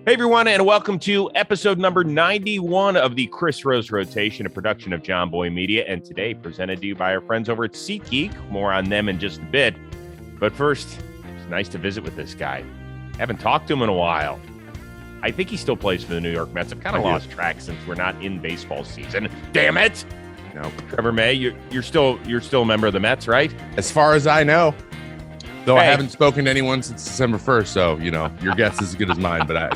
Hey, everyone, and welcome to episode number 91 of the Chris Rose Rotation, a production of John Boy Media, and today presented to you by our friends over at SeatGeek. More on them in just a bit. But first, it's nice to visit with this guy. Haven't talked to him in a while. I think he still plays for the New York Mets. I've kind of lost track since we're not in baseball season. Damn it! No, Trevor May, you're still a member of the Mets, right? As far as I know. Though I haven't spoken to anyone since December 1st, so, your guess is as good as mine. But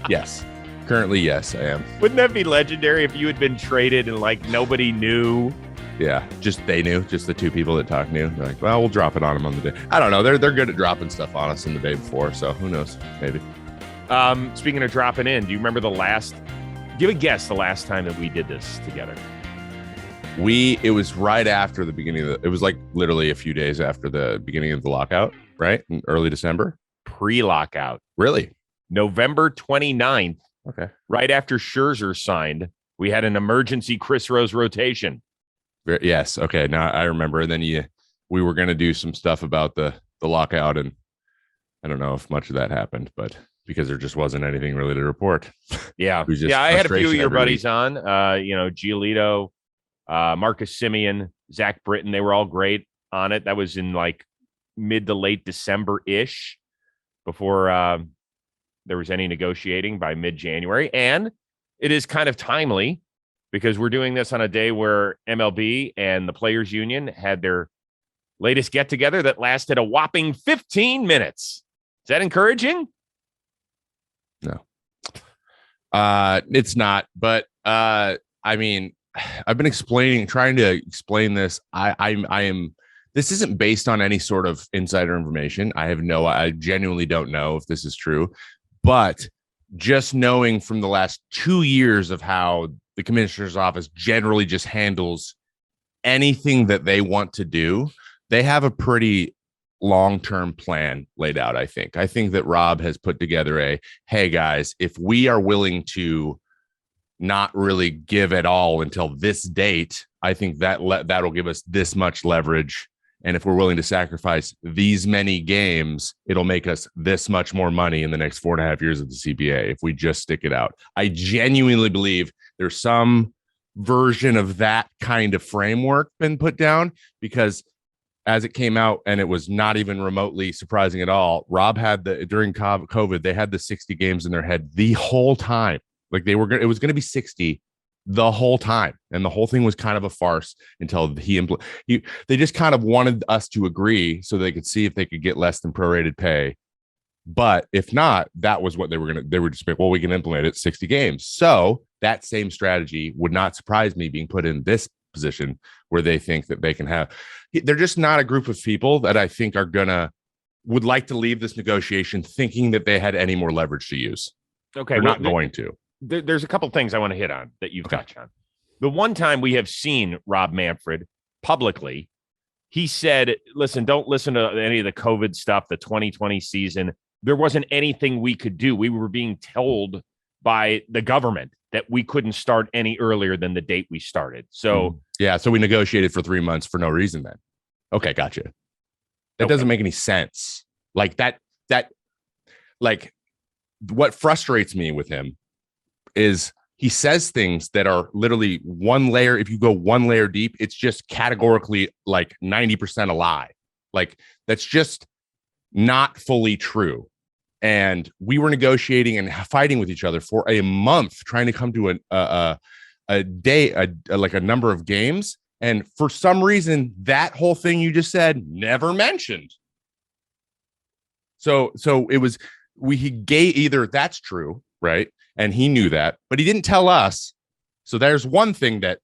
yes. Currently, yes, I am. Wouldn't that be legendary if you had been traded and, nobody knew? Yeah, just they knew. Just the two people that talked knew. They're like, well, we'll drop it on them on the day. I don't know. They're good at dropping stuff on us in the day before, so who knows? Maybe. Speaking of dropping in, do you remember give a guess the last time that we did this together? It was right after the beginning it was literally a few days after the beginning of the lockout, right? In early December. Pre-lockout. Really? November 29th. Okay. Right after Scherzer signed, we had an emergency Chris Rose rotation. Yes. Okay. Now I remember. And then we were going to do some stuff about the lockout, and I don't know if much of that happened, but because there just wasn't anything really to report. Yeah. I had a few of your buddies on, Giolito, Marcus Simeon, Zach Britton. They were all great on it. That was in mid to late December-ish before there was any negotiating by mid-January. And it is kind of timely because we're doing this on a day where MLB and the Players Union had their latest get-together that lasted a whopping 15 minutes. Is that encouraging? No. It's not. But, I've been trying to explain this. This isn't based on any sort of insider information. I genuinely don't know if this is true, but just knowing from the last 2 years of how the commissioner's office generally just handles anything that they want to do, they have a pretty long-term plan laid out. I think that Rob has put together hey guys, if we are willing to not really give at all until this date, I think that'll give us this much leverage. And if we're willing to sacrifice these many games, it'll make us this much more money in the next 4.5 years of the CBA if we just stick it out. I genuinely believe there's some version of that kind of framework been put down, because as it came out, and it was not even remotely surprising at all, Rob had during COVID, they had the 60 games in their head the whole time. It was going to be 60 the whole time. And the whole thing was kind of a farce until they just kind of wanted us to agree so they could see if they could get less than prorated pay. But if not, that was what they were just like, well, we can implement it 60 games. So that same strategy would not surprise me being put in this position where they think that they can they're just not a group of people that I think would like to leave this negotiation thinking that they had any more leverage to use. Okay. They're not going to. There's a couple things I want to hit on that you've touched on. The one time we have seen Rob Manfred publicly, he said, listen, don't listen to any of the COVID stuff, the 2020 season. There wasn't anything we could do. We were being told by the government that we couldn't start any earlier than the date we started. So, so we negotiated for 3 months for no reason then. Okay, gotcha. That doesn't make any sense. What frustrates me with him is he says things that are literally one layer. If you go one layer deep, it's just categorically 90% a lie. That's just not fully true. And we were negotiating and fighting with each other for a month, trying to come to a number of games. And for some reason, that whole thing you just said never mentioned. So it was, he gave either that's true, right? And he knew that, but he didn't tell us. So there's one thing that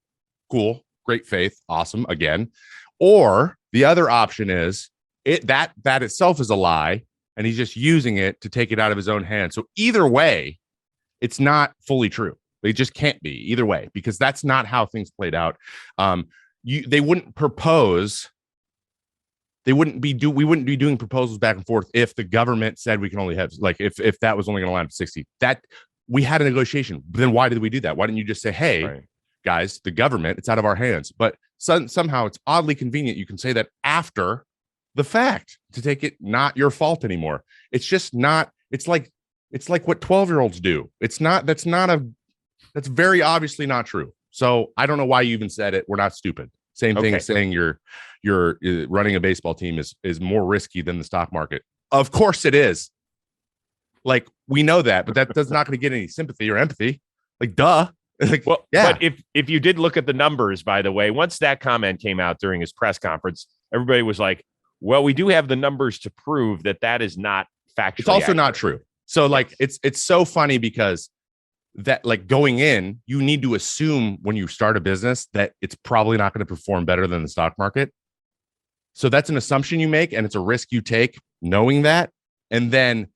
cool, great faith, awesome again. Or the other option is that itself is a lie, and he's just using it to take it out of his own hands. So either way, it's not fully true. They just can't be either way, because that's not how things played out. They wouldn't propose. We wouldn't be doing proposals back and forth if the government said we can only have if that was only going to line up 60. That we had a negotiation. Then why did we do that? Why didn't you just say, hey, guys, the government, it's out of our hands? But somehow it's oddly convenient. You can say that after the fact to take it not your fault anymore. It's just not. It's like It's like what 12-year-olds do. That's very obviously not true. So I don't know why you even said it. We're not stupid. Same thing as saying you're running a baseball team is more risky than the stock market. Of course it is. Like, we know that, but that's not going to get any sympathy or empathy. Like, duh. Like, well, yeah. But if you did look at the numbers, by the way, once that comment came out during his press conference, everybody was like, well, we do have the numbers to prove that is not factually. It's also accurate. not true. So like, it's so funny because that, like, going in, you need to assume when you start a business that it's probably not going to perform better than the stock market. So that's an assumption you make, and it's a risk you take knowing that. And then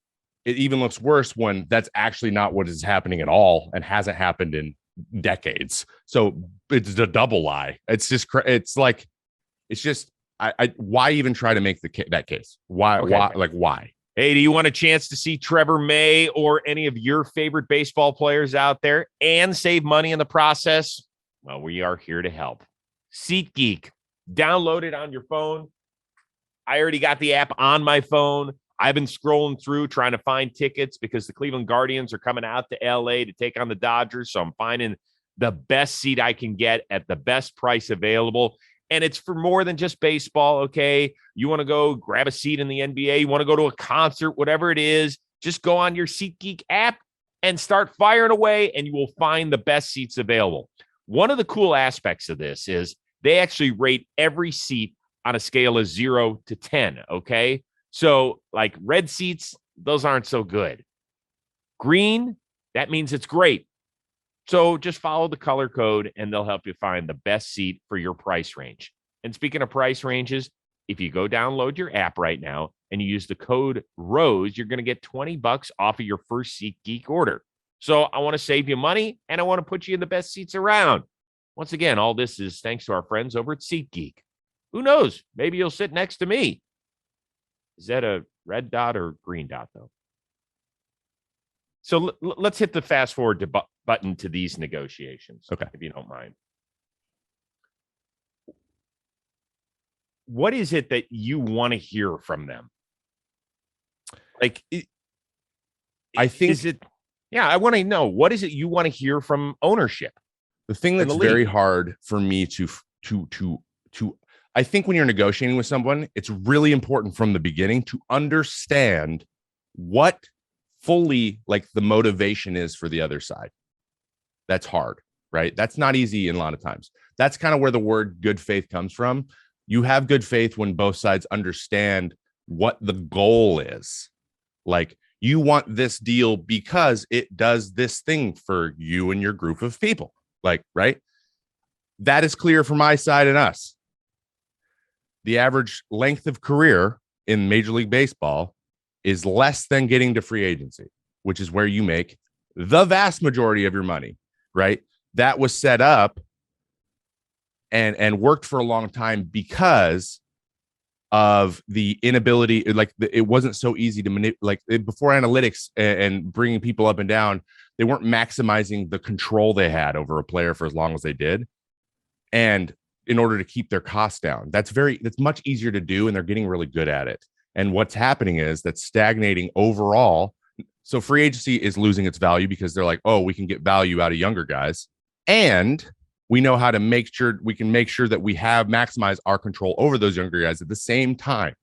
it even looks worse when that's actually not what is happening at all and hasn't happened in decades. So it's a double lie. It's just, why even try to make that case? Why? Why? Hey, do you want a chance to see Trevor May or any of your favorite baseball players out there and save money in the process? Well, we are here to help. SeatGeek. Download it on your phone. I already got the app on my phone. I've been scrolling through trying to find tickets because the Cleveland Guardians are coming out to LA to take on the Dodgers. So I'm finding the best seat I can get at the best price available. And it's for more than just baseball, okay? You want to go grab a seat in the NBA, you want to go to a concert, whatever it is, just go on your SeatGeek app and start firing away, and you will find the best seats available. One of the cool aspects of this is they actually rate every seat on a scale of 0 to 10, okay? So, like, red seats, those aren't so good. Green, that means it's great. So just follow the color code and they'll help you find the best seat for your price range. And speaking of price ranges, if you go download your app right now and you use the code ROSE, you're going to get $20 off of your first SeatGeek order. So I want to save you money and I want to put you in the best seats around. Once again, all this is thanks to our friends over at SeatGeek. Who knows? Maybe you'll sit next to me. Is that a red dot or green dot, though? So let's hit the fast forward button to these negotiations, okay, if you don't mind. What is it that you want to hear from them? Like, I think is it? Yeah, I want to know, what is it you want to hear from ownership? The thing that's very hard for me to I think when you're negotiating with someone, it's really important from the beginning to understand what fully, like, the motivation is for the other side. That's hard, right? That's not easy in a lot of times. That's kind of where the word good faith comes from. You have good faith when both sides understand what the goal is. Like, you want this deal because it does this thing for you and your group of people. Like, right? That is clear from my side and us. The average length of career in Major League Baseball is less than getting to free agency, which is where you make the vast majority of your money, right? That was set up and worked for a long time because of the inability, like, it wasn't so easy to manipulate. Like, before analytics and bringing people up and down, they weren't maximizing the control they had over a player for as long as they did. And in order to keep their costs down, that's much easier to do. And they're getting really good at it. And what's happening is that's stagnating overall. So free agency is losing its value because they're like, oh, we can get value out of younger guys. And we know how to make sure that we have maximize our control over those younger guys at the same time.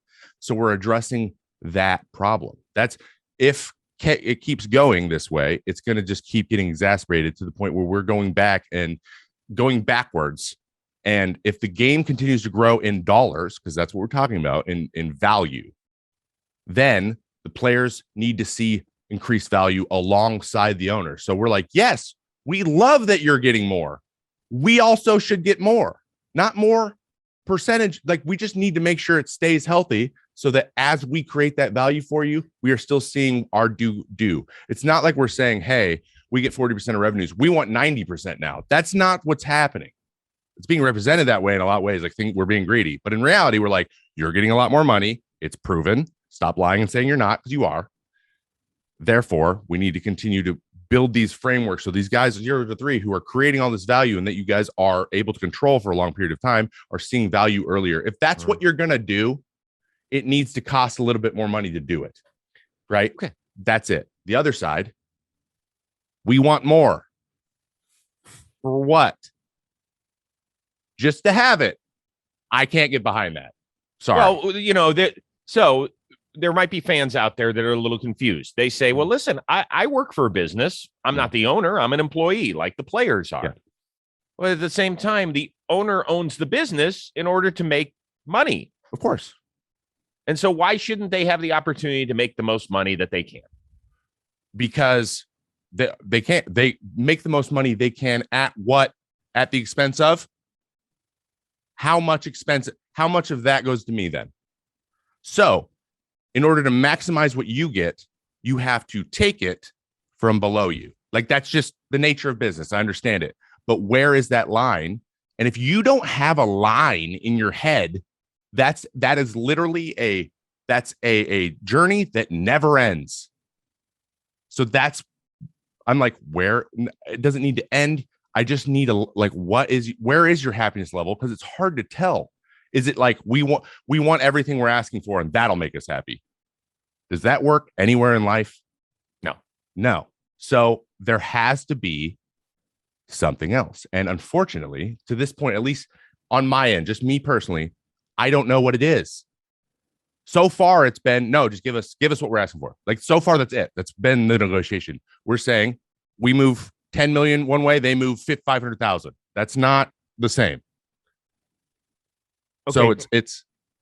So we're addressing that problem. That's, if it keeps going this way, it's going to just keep getting exacerbated to the point where we're going backwards. And if the game continues to grow in dollars, because that's what we're talking about, in value, then the players need to see increased value alongside the owner. So we're like, yes, we love that you're getting more. We also should get more, not more percentage. Like, we just need to make sure it stays healthy so that as we create that value for you, we are still seeing our due. It's not like we're saying, hey, we get 40% of revenues, we want 90% now. That's not what's happening. It's being represented that way in a lot of ways. I think we're being greedy, but in reality, we're like, you're getting a lot more money. It's proven. Stop lying and saying you're not, because you are. Therefore, we need to continue to build these frameworks. So these guys 0 to 3 who are creating all this value and that you guys are able to control for a long period of time are seeing value earlier. If that's what you're going to do, it needs to cost a little bit more money to do it. Right? Okay. That's it. the other side, we want more. For what? Just to have it. I can't get behind that. Sorry. Well, so there might be fans out there that are a little confused. They say, well, listen, I work for a business. I'm not the owner. I'm an employee like the players are. Yeah. But at the same time, the owner owns the business in order to make money. Of course. And so why shouldn't they have the opportunity to make the most money that they can? Because they can't. They make the most money they can at what? At the expense of? How much expense? How much of that goes to me then? So in order to maximize what you get, you have to take it from below you. Like, that's just the nature of business. I understand it. But where is that line? And if you don't have a line in your head, that is literally a journey that never ends. So I'm like, where it doesn't need to end. I just need where is your happiness level? Because it's hard to tell. Is it like we want everything we're asking for and that'll make us happy? Does that work anywhere in life? No. So there has to be something else. And unfortunately, to this point, at least on my end, just me personally, I don't know what it is. So far, it's been, no, just give us what we're asking for. Like, so far, that's it. That's been the negotiation. We're saying we move 10 million one way, they move 500,000. That's not the same. Okay. So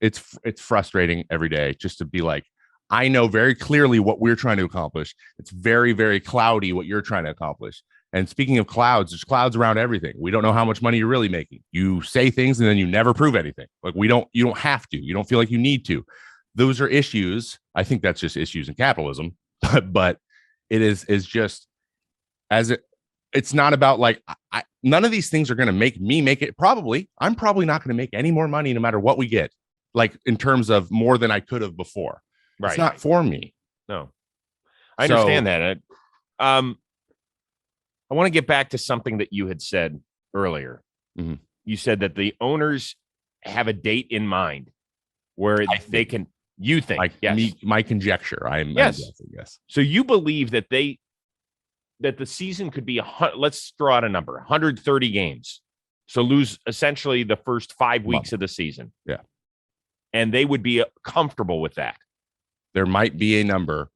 it's frustrating every day just to be like, I know very clearly what we're trying to accomplish. It's very, very cloudy what you're trying to accomplish. And speaking of clouds, there's clouds around everything. We don't know how much money you're really making. You say things and then you never prove anything. Like, you don't have to. You don't feel like you need to. Those are issues. I think that's just issues in capitalism. But it is just it's not about like, none of these things are going to make me make it. I'm probably not going to make any more money no matter what we get, like in terms of more than I could have before. Right. It's not for me. No, I understand that. I want to get back to something that you had said earlier. Mm-hmm. You said that the owners have a date in mind where they can, you think, yes. My conjecture. Yes. So you believe that that the season could be, let's throw out a number, 130 games. So lose essentially the first 5 weeks of the season. Yeah. And they would be comfortable with that. There might be a number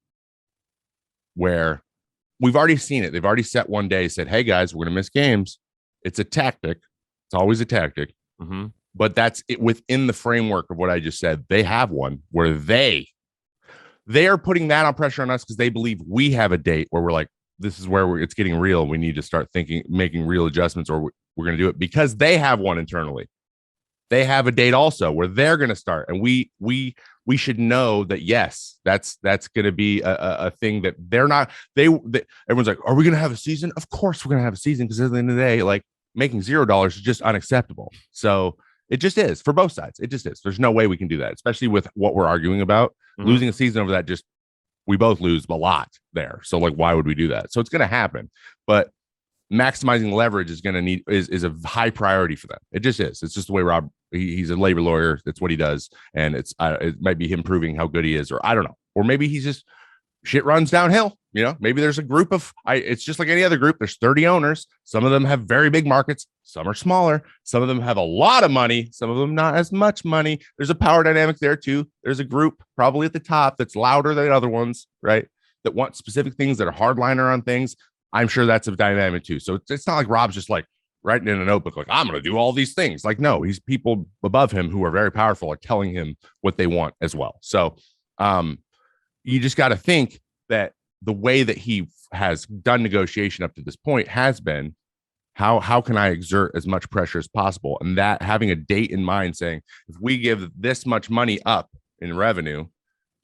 where we've already seen it. They've already set one day, said, hey guys, we're going to miss games. It's a tactic. It's always a tactic. Mm-hmm. But that's it within the framework of what I just said. They have one where they are putting that on pressure on us because they believe we have a date where we're like, this is where it's getting real. We need to start making real adjustments, or we're going to do it because they have one internally. They have a date also where they're going to start. And we should know that, yes, that's going to be a thing that they're not, everyone's like, are we going to have a season? Of course we're going to have a season, because at the end of the day, like, making $0 is just unacceptable. So it just is for both sides. It just is. There's no way we can do that, especially with what we're arguing about. Mm-hmm. Losing a season over that, we both lose a lot there. So like, why would we do that? So it's going to happen, but maximizing leverage is going to is a high priority for them. It just is. It's just the way Rob, he's a labor lawyer. That's what he does. And it might be him proving how good he is, or I don't know. Or maybe he's just, shit runs downhill. Maybe there's a group of, it's just like any other group. There's 30 owners. Some of them have very big markets. Some are smaller. Some of them have a lot of money. Some of them not as much money. There's a power dynamic there too. There's a group probably at the top that's louder than other ones, right? That want specific things, that are hardliner on things. I'm sure that's a dynamic too. So it's not like Rob's just like writing in a notebook, like, I'm going to do all these things. Like, no, he's people above him who are very powerful are telling him what they want as well. So you just got to think that the way that he has done negotiation up to this point has been, how can I exert as much pressure as possible? And that having a date in mind, saying, if we give this much money up in revenue,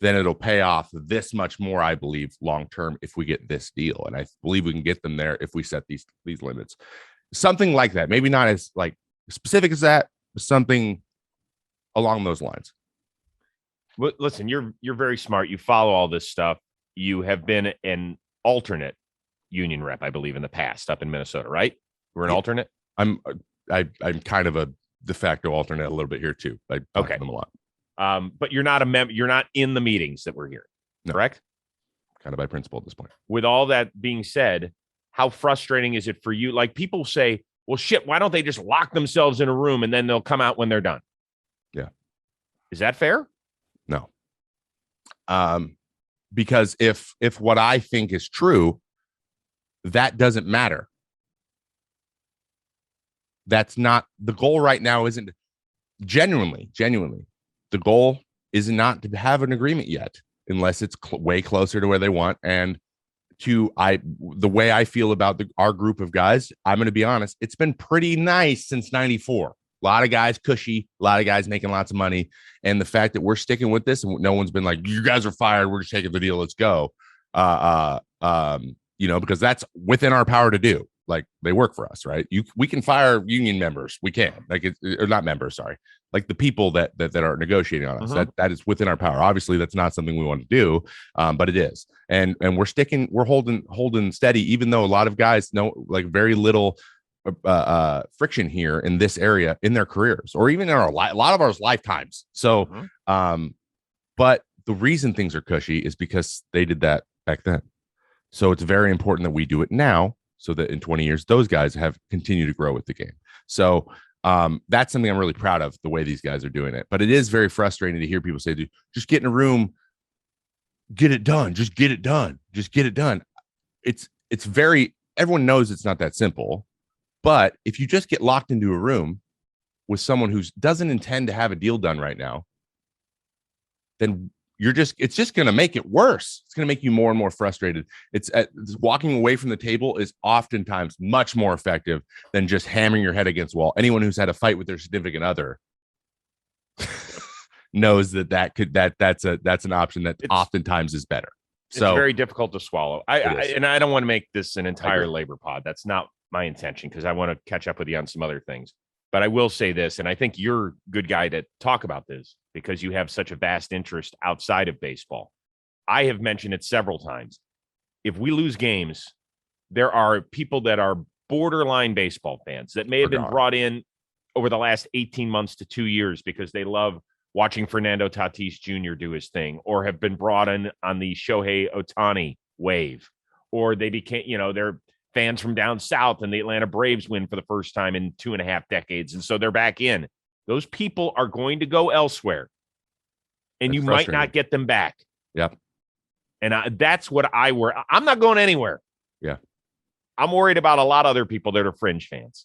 then it'll pay off this much more, I believe, long term, if we get this deal. And I believe we can get them there if we set these limits. Something like that. Maybe not as like specific as that, but something along those lines. Well, listen, you're very smart. You follow all this stuff. You have been an alternate union rep, I believe, in the past up in Minnesota, right? We're an alternate. I'm kind of a de facto alternate a little bit here too. I talk to them a lot. But you're not a member. You're not in the meetings that we're hearing, correct? kind of by principle at this point. With all that being said, how frustrating is it for you? Like, people say, well, shit, why don't they just lock themselves in a room and then they'll come out when they're done? Yeah. Is that fair? No. Because if what I think is true, that doesn't matter. That's not the goal right now. Isn't genuinely the goal is not to have an agreement yet, unless it's way closer to where they want. And the way I feel about our group of guys, I'm going to be honest, it's been pretty nice since 94. A lot of guys cushy, a lot of guys making lots of money. And the fact that we're sticking with this and no one's been like, you guys are fired, we're just taking the deal, let's go. Because that's within our power to do. Like, they work for us, right? We can fire union members. We can, or not members, sorry. Like the people that are negotiating on us. That is within our power. Obviously, that's not something we want to do, but it is. And we're holding steady, even though a lot of guys know like very little friction here in this area in their careers, or even in a lot of our lifetimes. So, but the reason things are cushy is because they did that back then. So it's very important that we do it now, so that in 20 years, those guys have continued to grow with the game. So that's something I'm really proud of, the way these guys are doing it. But it is very frustrating to hear people say, dude, just get in a room, get it done. Just get it done. Just get it done. Everyone knows it's not that simple. But if you just get locked into a room with someone who doesn't intend to have a deal done right now, then it's just going to make it worse. It's going to make you more and more frustrated. Walking away from the table is oftentimes much more effective than just hammering your head against the wall. Anyone who's had a fight with their significant other knows that's an option that oftentimes is better. It's very difficult to swallow. I don't want to make this an entire labor pod. That's not my intention, because I want to catch up with you on some other things. But I will say this, and I think you're a good guy to talk about this because you have such a vast interest outside of baseball. I have mentioned it several times. If we lose games, there are people that are borderline baseball fans that may have been brought in over the last 18 months to 2 years because they love watching Fernando Tatis Jr. do his thing, or have been brought in on the Shohei Ohtani wave, or they became, they're fans from down south and the Atlanta Braves win for the first time in 2.5 decades. And so they're back in. Those people are going to go elsewhere, and you might not get them back. Yep. And that's what I worry. I'm not going anywhere. Yeah. I'm worried about a lot of other people that are fringe fans.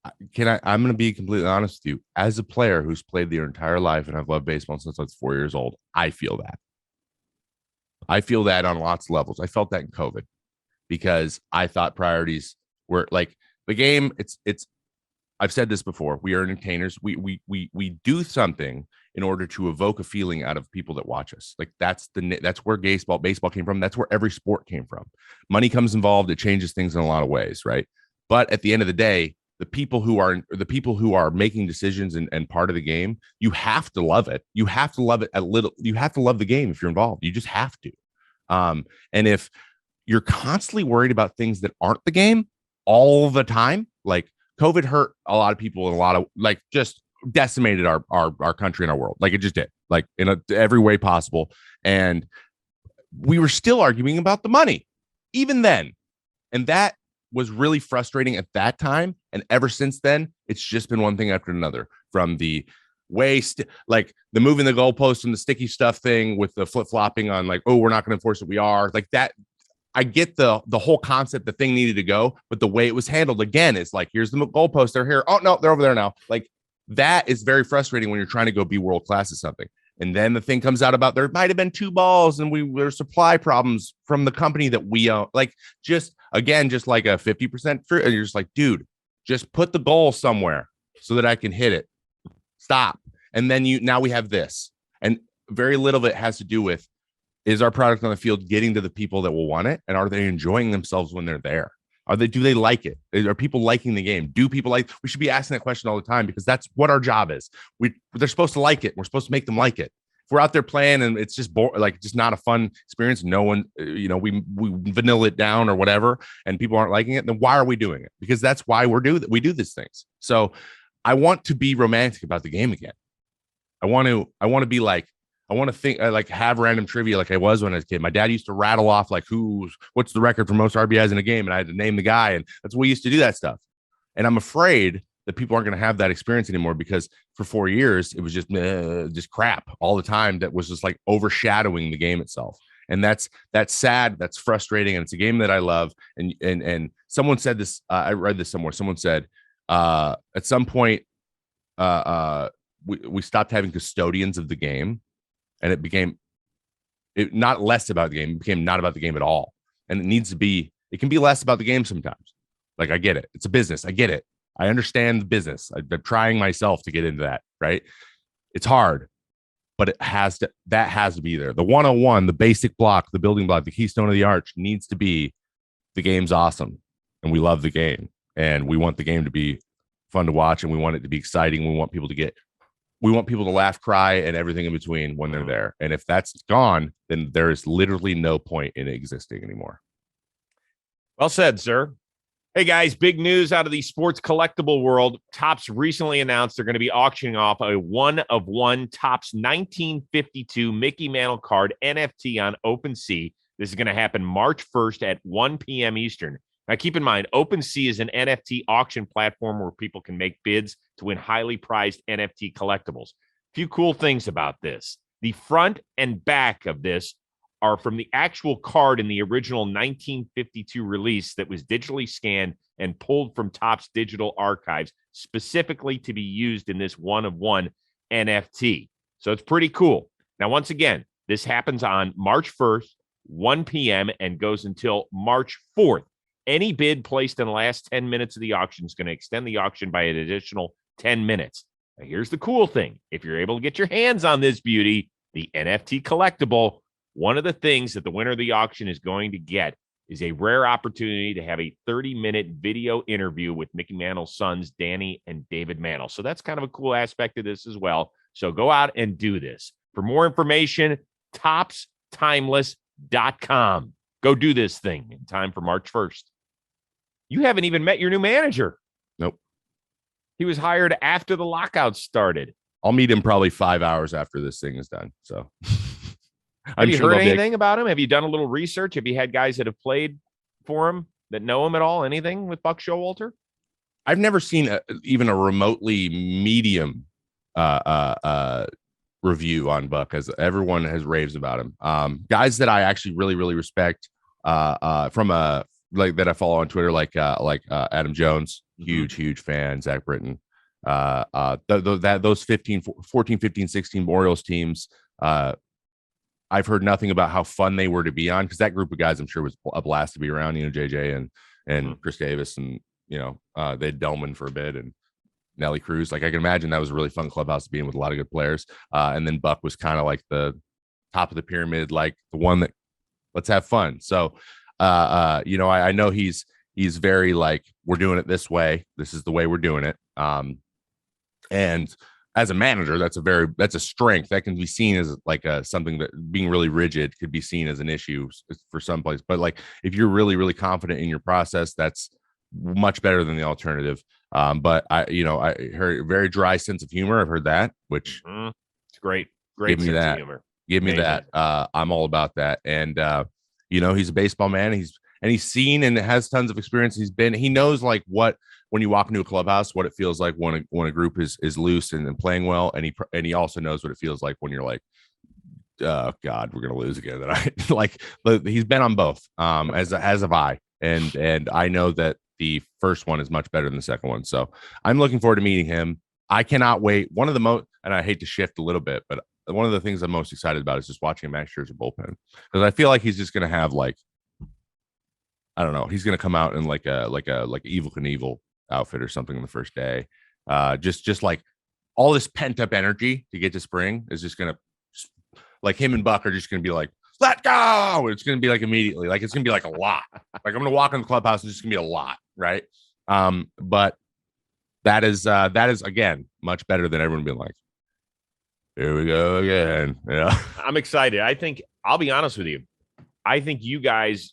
I'm going to be completely honest with you. As a player who's played their entire life, and I've loved baseball since I was 4 years old, I feel that. I feel that on lots of levels. I felt that in COVID, because I thought priorities were like the game. I've said this before. We are entertainers. We do something in order to evoke a feeling out of people that watch us. Like that's where baseball came from. That's where every sport came from. Money comes involved. It changes things in a lot of ways, right? But at the end of the day, the people who are making decisions and part of the game, you have to love it. You have to love it a little. You have to love the game if you're involved. You just have to. And if you're constantly worried about things that aren't the game all the time, like COVID hurt a lot of people, and a lot of just decimated our country and our world. Like it just did, like in every way possible. And we were still arguing about the money even then. And that was really frustrating at that time. And ever since then, it's just been one thing after another, from the like the moving the goalpost and the sticky stuff thing with the flip-flopping on like, oh, we're not going to enforce it. We are like that. I get the whole concept, the thing needed to go, but the way it was handled again is like, here's the goalpost. They're here. Oh no, they're over there now. Like that is very frustrating when you're trying to go be world class at something. And then the thing comes out about there might've been 2 balls and there's supply problems from the company that we own. Like just like a 50% fruit. And you're just like, dude, just put the goal somewhere so that I can hit it. Stop. And then now we have this, and very little of it has to do with, is our product on the field getting to the people that will want it? And are they enjoying themselves when they're there? Do they like it? Are people liking the game? Do people we should be asking that question all the time, because that's what our job is. They're supposed to like it. We're supposed to make them like it. If we're out there playing and it's just just not a fun experience, no one, we vanilla it down or whatever, and people aren't liking it, then why are we doing it? Because that's why we do these things. So I want to be romantic about the game again. I want to be like, I want to think like have random trivia like I was when I was a kid. My dad used to rattle off like what's the record for most RBIs in a game, and I had to name the guy, and that's what we used to do that stuff. And I'm afraid that people aren't going to have that experience anymore because for 4 years it was just crap all the time that was just like overshadowing the game itself. And that's sad, that's frustrating, and it's a game that I love. And someone said this, I read this somewhere. Someone said at some point we stopped having custodians of the game. And it became not less about the game. It became not about the game at all. And it can be less about the game sometimes. Like, I get it. It's a business. I get it. I understand the business. I'm trying myself to get into that, right? It's hard, but that has to be there. The 101, the basic block, the building block, the keystone of the arch needs to be the game's awesome. And we love the game. And we want the game to be fun to watch. And we want it to be exciting. We want people to laugh, cry, and everything in between when they're there. And if that's gone, then there is literally no point in it existing anymore. Well said, sir. Hey, guys, big news out of the sports collectible world. Topps recently announced they're going to be auctioning off a one-of-one Topps 1952 Mickey Mantle card NFT on OpenSea. This is going to happen March 1st at 1 p.m. Eastern. Now, keep in mind, OpenSea is an NFT auction platform where people can make bids to win highly prized NFT collectibles. A few cool things about this. The front and back of this are from the actual card in the original 1952 release that was digitally scanned and pulled from Topps digital archives, specifically to be used in this one-of-one NFT. So it's pretty cool. Now, once again, this happens on March 1st, 1 p.m., and goes until March 4th. Any bid placed in the last 10 minutes of the auction is going to extend the auction by an additional 10 minutes. Now, here's the cool thing. If you're able to get your hands on this beauty, the NFT collectible, one of the things that the winner of the auction is going to get is a rare opportunity to have a 30-minute video interview with Mickey Mantle's sons, Danny and David Mantle. So that's kind of a cool aspect of this as well. So go out and do this. For more information, ToppsTimeless.com. Go do this thing in time for March 1st. You haven't even met your new manager. Nope. He was hired after the lockout started. I'll meet him probably 5 hours after this thing is done. So have you heard anything about him? Have you done a little research? Have you had guys that have played for him that know him at all? Anything with Buck Showalter? I've never seen even a remotely medium review on Buck, as everyone has raves about him. Guys that I actually really, really respect from that I follow on Twitter, like Adam Jones, huge fan, Zach Britton. Those 14, 15, 16 Orioles teams, I've heard nothing about how fun they were to be on, because that group of guys I'm sure was a blast to be around. JJ and Chris Davis, and they had Delman for a bit, and Nelly Cruz. Like, I can imagine that was a really fun clubhouse to be in with a lot of good players. And then Buck was kind of like the top of the pyramid, like the one that let's have fun. So I know he's very like, we're doing it this way. This is the way we're doing it. And as a manager, that's a strength that can be seen as like something that being really rigid could be seen as an issue for some place. But like, if you're really, really confident in your process, that's much better than the alternative. But I heard a very dry sense of humor. I've heard that, which it's great. Give me that. Give me that. I'm all about that. And he's a baseball man. He's seen and has tons of experience. He knows like what, when you walk into a clubhouse, what it feels like when a group is loose and playing well. And he also knows what it feels like when you're like, oh God, we're going to lose again. Like, he's been on both, as have I. And I know that the first one is much better than the second one. So I'm looking forward to meeting him. I cannot wait. One of the most, and I hate to shift a little bit, but one of the things I'm most excited about is just watching him actually as a bullpen, because I feel like he's just going to have like, I don't know, he's going to come out in like a Evel Knievel outfit or something on the first day. Just like all this pent up energy to get to spring is just going to, like, him and Buck are just going to be like, let go. It's going to be like immediately, like, it's going to be like a lot. Like, I'm going to walk in the clubhouse and it's just going to be a lot. Right. But that is again, much better than everyone being like, here we go again. Yeah. I'm excited. I'll be honest with you. I think you guys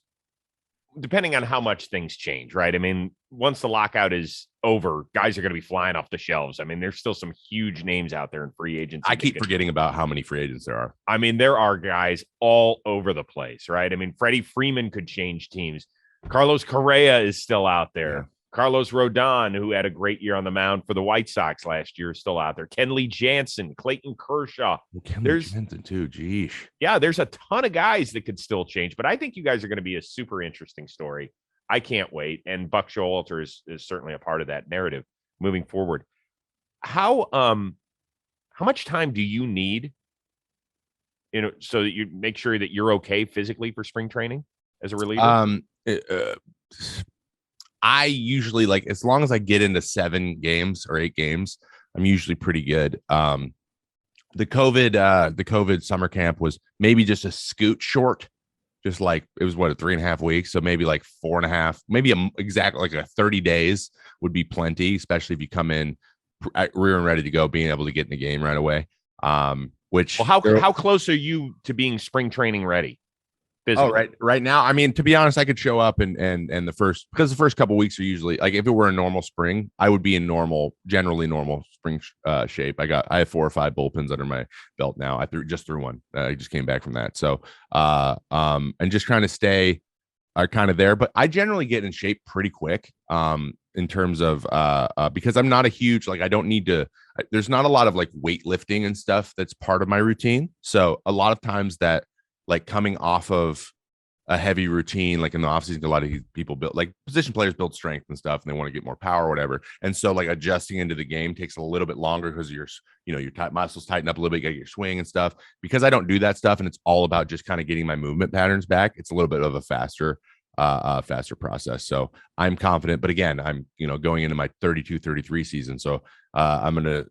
depending on how much things change, right? I mean, once the lockout is over, guys are going to be flying off the shelves. I mean, there's still some huge names out there in free agency. I keep forgetting about how many free agents there are. I mean, there are guys all over the place, right? I mean, Freddie Freeman could change teams. Carlos Correa is still out there. Yeah. Carlos Rodon, who had a great year on the mound for the White Sox last year, is still out there. Kenley Jansen, Clayton Kershaw. There's Jansen too. Geesh. Yeah, there's a ton of guys that could still change, but I think you guys are going to be a super interesting story. I can't wait. And Buck Showalter is certainly a part of that narrative moving forward. How much time do you need, so that you make sure that you're okay physically for spring training as a reliever? I usually, like, as long as I get into 7 games or 8 games, I'm usually pretty good. The COVID summer camp was maybe just a scoot short, just like it was 3.5 weeks. So maybe like 4.5, maybe exactly like 30 days would be plenty, especially if you come in rear and ready to go, being able to get in the game right away. How close are you to being spring training ready? Physically? Right now, I mean, to be honest, I could show up and the first couple weeks are usually, like, if it were a normal spring, I would be in generally normal spring shape. I have 4 or 5 bullpens under my belt now. I threw one. I just came back from that. So and just trying to stay kind of there, but I generally get in shape pretty quick in terms of because I'm not a huge, like, I don't need to, there's not a lot of like weightlifting and stuff that's part of my routine. So a lot of times that, like, coming off of a heavy routine, like in the offseason, a lot of people build, like, position players build strength and stuff, and they want to get more power or whatever. And so, like, adjusting into the game takes a little bit longer because your muscles tighten up a little bit, you get your swing and stuff. Because I don't do that stuff, and it's all about just kind of getting my movement patterns back, it's a little bit of a faster process. So I'm confident, but again, I'm, going into my 32-33 season. So I'm going to,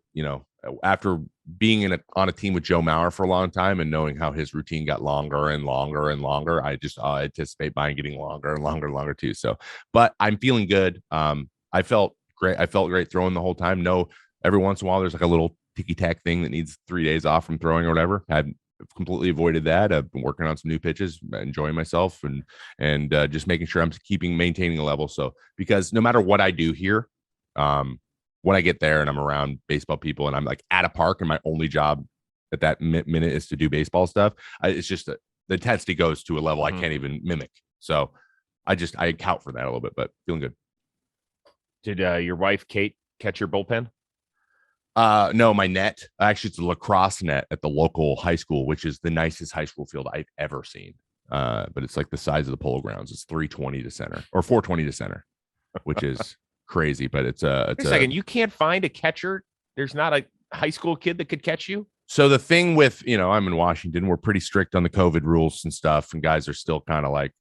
after being on a team with Joe Mauer for a long time and knowing how his routine got longer and longer and longer, I just anticipate mine getting longer and longer and longer too. So, but I'm feeling good. I felt great throwing the whole time. No, every once in a while there's like a little ticky tack thing that needs 3 days off from throwing or whatever. I've completely avoided that. I've been working on some new pitches, enjoying myself, and just making sure I'm maintaining a level. So, because no matter what I do here, when I get there and I'm around baseball people and I'm like at a park and my only job at that minute is to do baseball stuff, it's just the intensity goes to a level I can't even mimic. So I account for that a little bit, but feeling good. Did your wife, Kate, catch your bullpen? No, my net. Actually, it's a lacrosse net at the local high school, which is the nicest high school field I've ever seen. But it's like the size of the Polo Grounds. It's 320 to center or 420 to center, which is crazy. But it's a second. You can't find a catcher. There's not a high school kid that could catch you. So the thing with, I'm in Washington, we're pretty strict on the COVID rules and stuff, and guys are still kind of like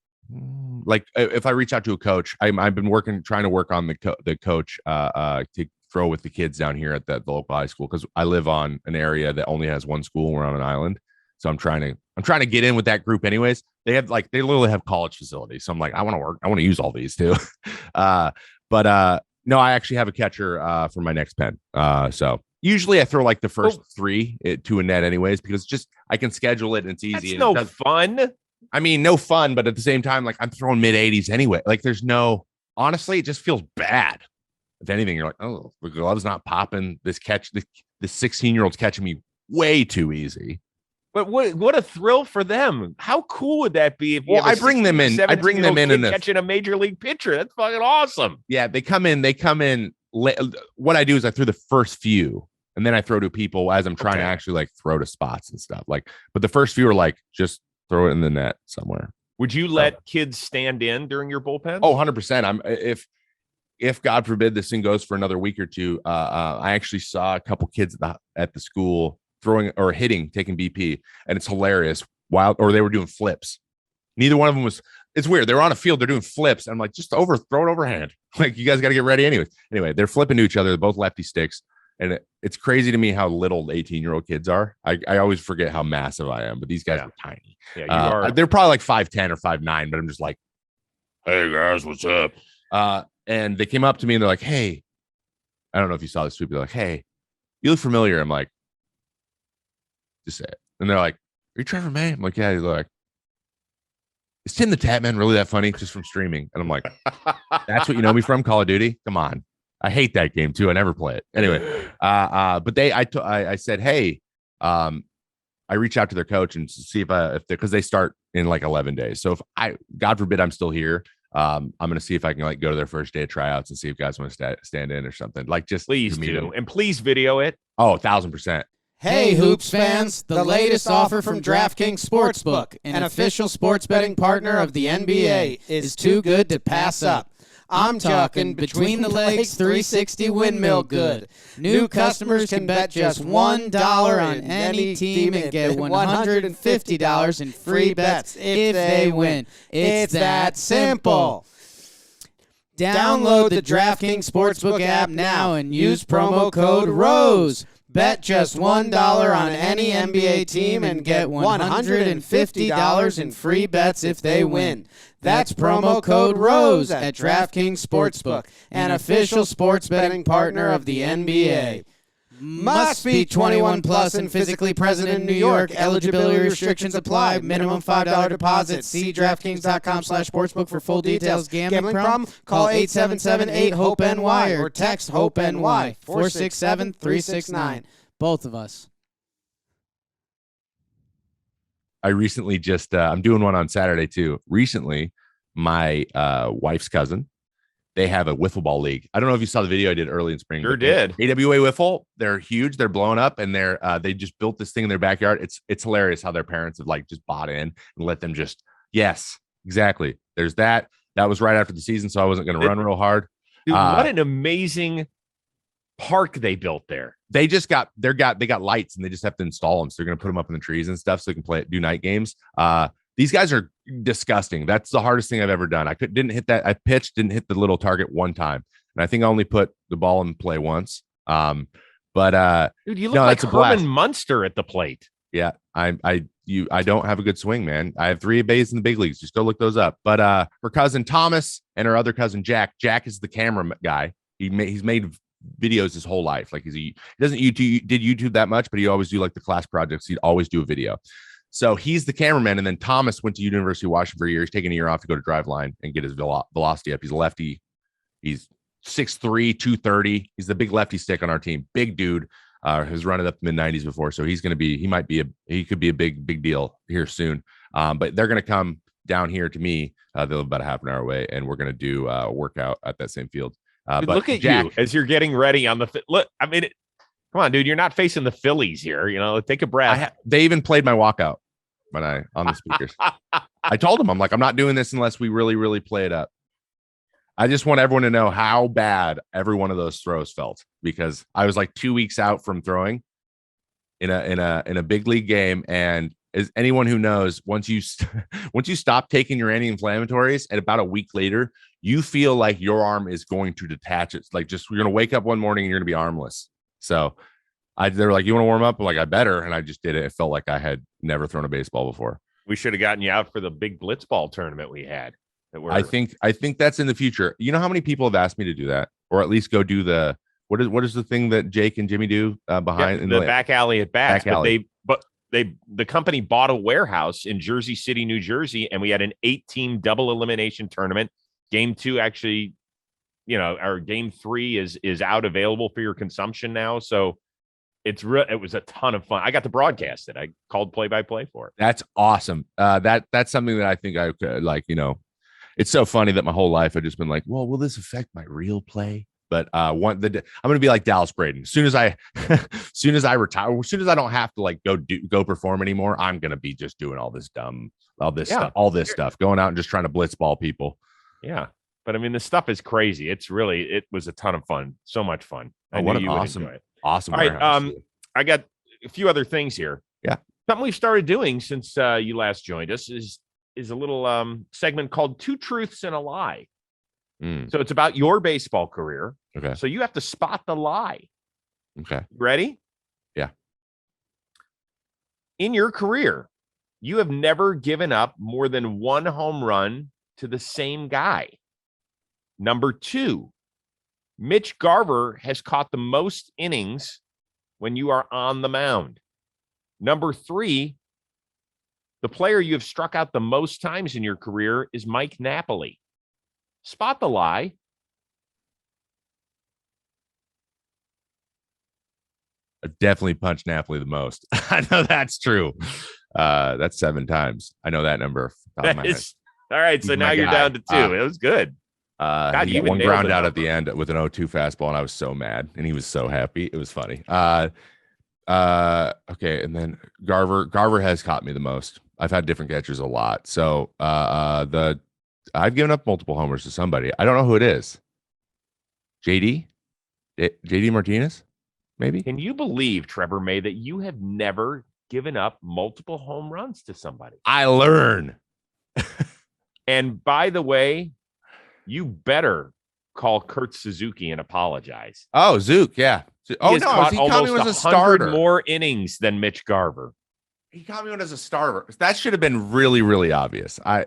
if I reach out to a coach, I've been trying to work on the coach to throw with the kids down here at the local high school, because I live on an area that only has one school and we're on an island. So I'm trying to get in with that group anyways. They literally have college facilities. So I'm like, I want to use all these too. But no, I actually have a catcher for my next pen. So usually I throw like the first 3 to a net anyways, because just I can schedule it and it's easy. That's fun. I mean, no fun, but at the same time, like, I'm throwing mid 80s anyway. Like, honestly, it just feels bad. If anything, you're like, oh, the glove's not popping. This 16-year-old's catching me way too easy. But what a thrill for them. How cool would that be if I bring them in and catching a major league pitcher? That's fucking awesome. Yeah, they come in. What I do is I throw the first few, and then I throw to people as I'm trying to actually like throw to spots and stuff. Like, but the first few are like, just throw it in the net somewhere. Would you let kids stand in during your bullpen? Oh, 100%. If God forbid this thing goes for another week or two, I actually saw a couple kids at the school throwing or taking BP, and it's hilarious. Or they were doing flips. Neither one of them was. It's weird. They're on a field. Throey're doing flips. I'm like, just throw it overhand. Like, you guys got to get ready anyways. Anyway, they're flipping to each other. They're both lefty sticks. And it's crazy to me how little 18-year-old kids are. I always forget how massive I am, but these guys are tiny. Yeah, you are. They're probably like 5'10" or 5'9", but I'm just like, hey guys, what's up? And they came up to me and they're like, hey, I don't know if you saw this tweet, but they're like, hey, you look familiar. I'm like, just say it. And they're like, are you Trevor May? I'm like, yeah. They're like, is Tim the Tap Man really that funny just from streaming? And I'm like, that's what you know me from, Call of Duty? Come on. I hate that game too. I never play it. Anyway, but I said, hey, I reach out to their coach and see if because they start in like 11 days. So if God forbid I'm still here, I'm going to see if I can like go to their first day of tryouts and see if guys want to stand in or something. Like just please do. And please video it. Oh, 1,000%. Hey, Hoops fans, the latest offer from DraftKings Sportsbook, an official sports betting partner of the NBA, is too good to pass up. I'm talking between the legs 360 windmill good. New customers can bet just $1 on any team and get $150 in free bets if they win. It's that simple. Download the DraftKings Sportsbook app now and use promo code ROSE. Bet just $1 on any NBA team and get $150 in free bets if they win. That's promo code ROSE at DraftKings Sportsbook, an official sports betting partner of the NBA. Must be 21 plus and physically present in New York. Eligibility restrictions apply. Minimum $5 deposit. See DraftKings.com/sportsbook for full details. Gambling problem? Call 877-8-HOPE-NY or text HOPE-NY 467-369. Both of us. I recently just, I'm doing one on Saturday too. Recently, my wife's cousin, they have a wiffle ball league. I don't know if you saw the video I did early in spring. Sure did. AWA Wiffle. They're huge. They're blowing up, and they just built this thing in their backyard. It's hilarious how their parents have like just bought in and let them just. Yes, exactly. There's that. That was right after the season, so I wasn't going to run real hard. Dude, what an amazing park they built there. They just got lights, and they just have to install them. So they're going to put them up in the trees and stuff, so they can do night games. These guys are disgusting. That's the hardest thing I've ever done. Didn't hit that. I pitched, didn't hit the little target one time. And I think I only put the ball in play once. But dude, you look like Herman Munster at the plate. Yeah. I don't have a good swing, man. I have 3 bays in the big leagues. Just go look those up. But her cousin Thomas and her other cousin Jack is the camera guy. He's made videos his whole life. Like he doesn't did YouTube that much, but he always do like the class projects. He'd always do a video. So he's the cameraman, and then Thomas went to University of Washington for a year. He's taking a year off to go to Driveline and get his velocity up. He's a lefty. He's 6'3", 230. He's the big lefty stick on our team. Big dude. Has run it up the mid-90s before, so he could be a big deal here soon. But they're going to come down here to me. They live about a half an hour away, and we're going to do a workout at that same field. But look at Jack, you as you're getting ready on the look. I mean, come on, dude, you're not facing the Phillies here. You know, take a breath. They even played my walkout on the speakers. I told them, I'm like, I'm not doing this unless we really, really play it up. I just want everyone to know how bad every one of those throws felt, because I was like 2 weeks out from throwing in a big league game. And as anyone who knows, once you stop taking your anti-inflammatories, and about a week later, you feel like your arm is going to detach. It's like you're going to wake up one morning and you're going to be armless. So they're like, you want to warm up? I'm like, I better. And I just did it. It felt like I had never thrown a baseball before. We should have gotten you out for the big blitzball tournament we had. I think that's in the future. You know how many people have asked me to do that, or at least go do the what is the thing that Jake and Jimmy do behind in the back alley at bats? But the company bought a warehouse in Jersey City, New Jersey, and we had an 8-team double elimination tournament. Game 2 actually, our game 3 is out available for your consumption now. So it was a ton of fun. I got to broadcast it. I called play-by-play for it. That's awesome. That's something that I think I could It's so funny that my whole life I've just been like, well, will this affect my real play? But I'm going to be like Dallas Braden. As soon as I retire, as soon as I don't have to go perform anymore, I'm going to be just doing all this stuff, going out and just trying to blitzball people. Yeah. But I mean, the stuff is crazy. It was a ton of fun. So much fun. What an awesome. All right. I got a few other things here. Yeah. Something we've started doing since you last joined us is a little segment called 2 Truths and a Lie. So it's about your baseball career. Okay. So you have to spot the lie. Okay. Ready? Yeah. In your career, you have never given up more than 1 home run to the same guy. Number 2, Mitch Garver has caught the most innings when you are on the mound. Number 3, The player you have struck out the most times in your career is Mike Napoli. Spot the lie. I've definitely punched Napoli the most. I know that's true. That's 7 times. I know that number. All right, so now you're down to 2. It was good. God, he got one ground out at the end with an 0-2 fastball, and I was so mad, and he was so happy. It was funny. Okay, and then Garver has caught me the most. I've had different catchers a lot. So I've given up multiple homers to somebody. I don't know who it is. JD Martinez, maybe. Can you believe, Trevor May, that you have never given up multiple home runs to somebody? I learn. And by the way, you better call Kurt Suzuki and apologize. Oh, Zook, yeah. Oh no, he caught me as a starter. More innings than Mitch Garver. He caught me as a starter. That should have been really, really obvious. I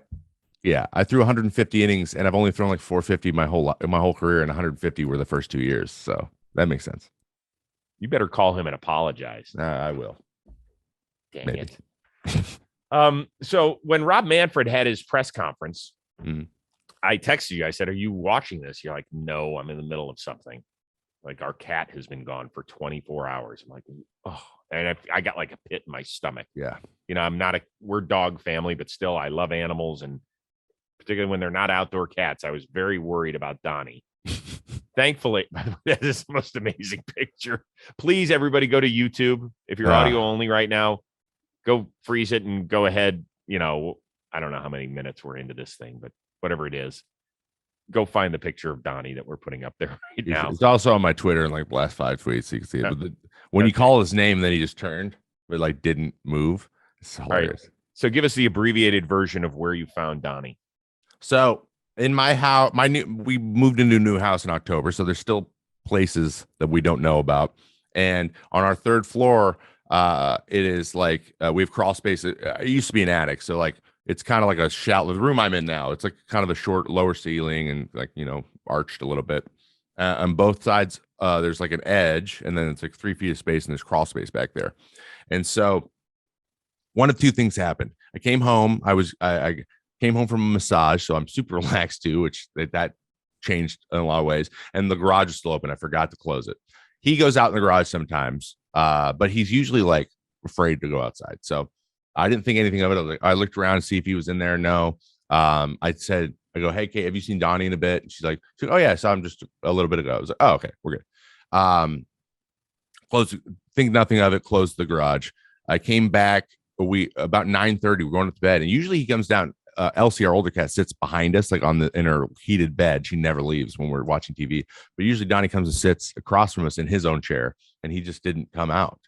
threw 150 innings, and I've only thrown like 450 my whole career, and 150 were the first 2 years. So that makes sense. You better call him and apologize. I will. Dang it. So when Rob Manfred had his press conference, I texted you. I said, "Are you watching this?" You're like, "No, I'm in the middle of something. Like our cat has been gone for 24 hours." I'm like, "Oh," and I got like a pit in my stomach. Yeah, we're dog family, but still, I love animals, and particularly when they're not outdoor cats. I was very worried about Donnie. Thankfully, by the way, that is the most amazing picture. Please, everybody, go to YouTube. If you're audio only right now, go freeze it and go ahead. I don't know how many minutes we're into this thing, but whatever it is, go find the picture of Donnie that we're putting up there right now. It's also on my Twitter in like the last 5 tweets. So you can see it. But when you call his name, then he just turned, but like didn't move. It's hilarious. Right. So give us the abbreviated version of where you found Donnie. So in my house, we moved into a new house in October, so there's still places that we don't know about. And on our 3rd floor, it is like we have crawl space. It used to be an attic, so like it's kind of like a shallow. The room I'm in now, it's like kind of a short, lower ceiling and like arched a little bit. On both sides, there's like an edge, and then it's like 3 feet of space, and there's crawl space back there. And so, one of 2 things happened. I came home. I came home from a massage, so I'm super relaxed too, which that changed in a lot of ways. And the garage is still open. I forgot to close it. He goes out in the garage sometimes, but he's usually like afraid to go outside. So I didn't think anything of it. I looked around to see if he was in there. No. I go, "Hey, Kate, have you seen Donnie in a bit?" And she's like, "Oh yeah, I saw him just a little bit ago." I was like, "Oh, okay, we're good." Close. Think nothing of it. Closed the garage. I came back. About 9:30. We're going to bed, and usually he comes down. Elsie, our older cat, sits behind us, like in her heated bed. She never leaves when we're watching TV. But usually Donnie comes and sits across from us in his own chair, and he just didn't come out.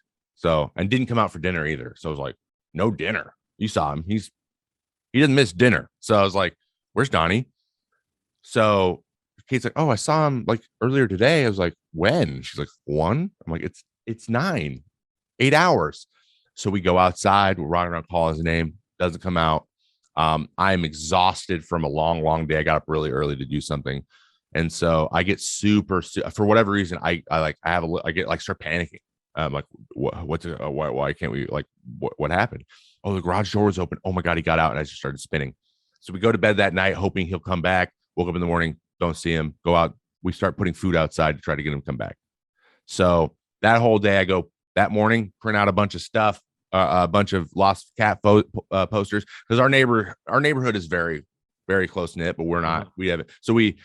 And didn't come out for dinner either. So I was like, "No dinner." You saw him. He doesn't miss dinner. So I was like, "Where's Donnie?" So Kate's like, "Oh, I saw him like earlier today." I was like, "When?" She's like, 1. I'm like, it's 9, 8 hours. So we go outside. We're running around calling his name. Doesn't come out. I'm exhausted from a long, long day. I got up really early to do something. And so I get for whatever reason, I start panicking. Like, why can't we, like, what happened? Oh, the garage door was open. Oh my God, he got out, and I just started spinning. So we go to bed that night, hoping he'll come back. Woke up in the morning, don't see him. Go out. We start putting food outside to try to get him to come back. So that whole day, I go that morning, print out a bunch of stuff, a bunch of lost cat posters, because our neighborhood is very, very close knit, but we're not. We have it. So we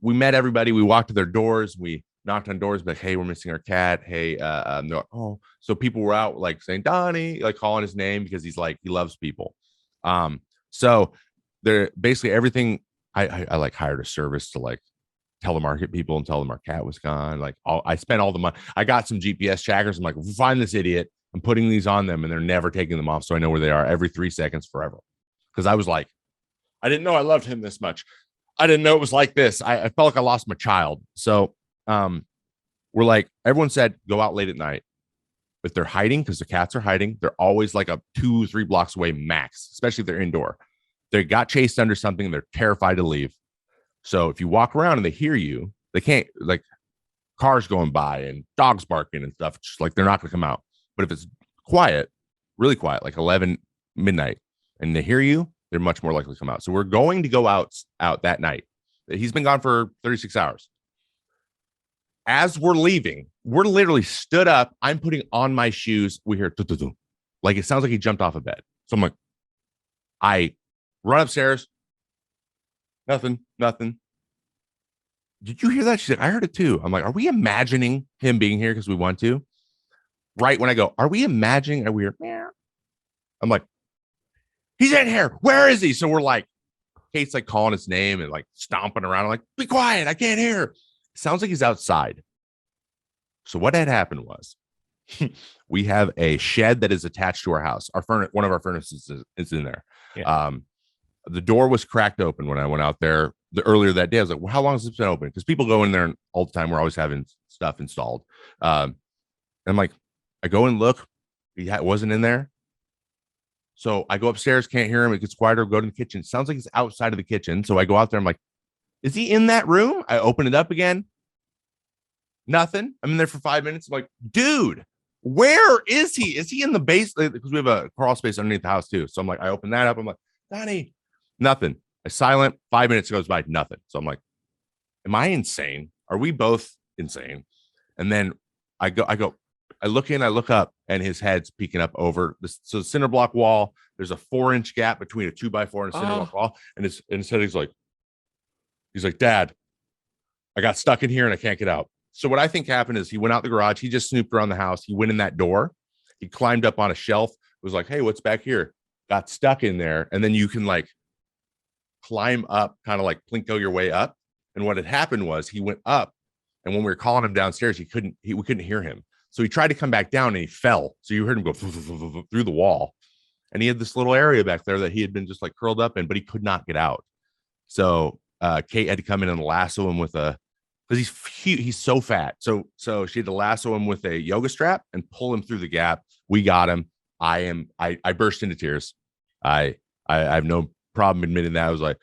met everybody. We walked to their doors. We knocked on doors, like, "Hey, we're missing our cat." Hey, oh, so people were out like saying Donnie, like calling his name, because he loves people. So they're basically everything. I like hired a service to like telemarket people and tell them our cat was gone. Like I spent all the money. I got some GPS trackers. I'm like, find this idiot. I'm putting these on them, and they're never taking them off, so I know where they are every 3 seconds forever. Because I was like, I didn't know I loved him this much. I didn't know it was like this. I felt like I lost my child. So we're like, everyone said, go out late at night. If they're hiding, because the cats are hiding, they're always like a 2-3 blocks away max, especially if they're indoor. They got chased under something, and they're terrified to leave. So if you walk around and they hear you, they can't, like, cars going by and dogs barking and stuff. It's just like they're not going to come out. But if it's quiet, really quiet, like 11 midnight, and they hear you, they're much more likely to come out. So we're going to go out that night. He's been gone for 36 hours. As we're leaving, we're literally stood up. I'm putting on my shoes. We hear like it sounds like he jumped off a bed. So I'm like, I run upstairs. Nothing. Did you hear that? She's like, I heard it too. I'm like, are we imagining him being here because we want to? Right when I go, are we imagining a weird? I'm like, he's in here. Where is he? So we're like, Kate's like calling his name and like stomping around. I'm like, be quiet. I can't hear. Sounds like he's outside. So what had happened was we have a shed that is attached to our house. One of our furnaces is in there. Yeah. The door was cracked open when I went out there earlier that day. I was like, well, how long has this been open? Because people go in there all the time. We're always having stuff installed. And I'm like, I go and look. He wasn't in there. So I go upstairs, can't hear him. It gets quieter. Go to the kitchen. It sounds like he's outside of the kitchen. So I go out there. I'm like, is he in that room? I open it up again. Nothing. I'm in there for 5 minutes. I'm like, dude, where is he? Is he in the basement? Because we have a crawl space underneath the house too. So I'm like, I open that up. I'm like, Donnie, nothing. I silent. 5 minutes goes by, nothing. So I'm like, am I insane? Are we both insane? And then I look up, and his head's peeking up over this. So the cinder block wall, there's a 4-inch gap between a 2x4 and a cinder block wall. And his head, he's like, Dad, I got stuck in here and I can't get out. So what I think happened is he went out the garage. He just snooped around the house. He went in that door. He climbed up on a shelf. Was like, hey, what's back here? Got stuck in there. And then you can like climb up, kind of like plinko your way up. And what had happened was he went up, and when we were calling him downstairs, we couldn't hear him. So he tried to come back down and he fell. So you heard him go through the wall. And he had this little area back there that he had been just like curled up in, but he could not get out. So Kate had to come in and lasso him because he's so fat. So she had to lasso him with a yoga strap and pull him through the gap. We got him. I burst into tears. I have no problem admitting that. I was like,